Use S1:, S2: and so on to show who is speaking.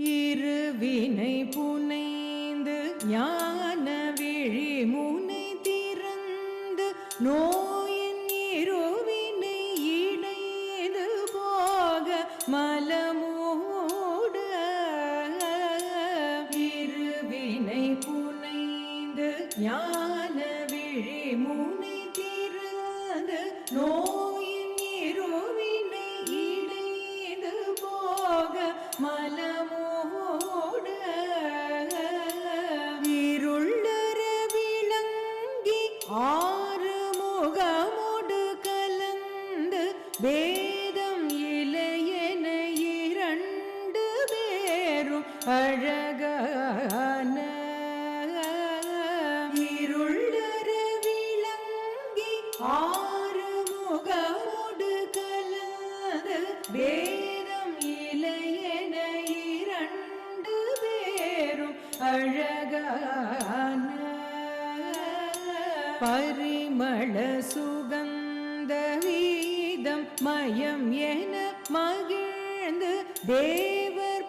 S1: இருவினை புனைந்து ஞான விழி முனை திறந்து நோயின் இருவினை இணைந்து போக மலமூட இருவினை புனைந்து ஞான விழி முனை திறந்து நோயின் இருவினை இணைந்து போக மலமூட இருளற விளங்கி ஆறு முகமோடு கலந்து வேதம் இலையென இரண்டு பேரும் அழகான இருளற விளங்கி ஆறு முகமோடு கலந்து வேதம் இலையென இரண்டு பேரும் அழகான பரிமள சுகந்த வீதம் மயம் என மகிழ்ந்து தேவர்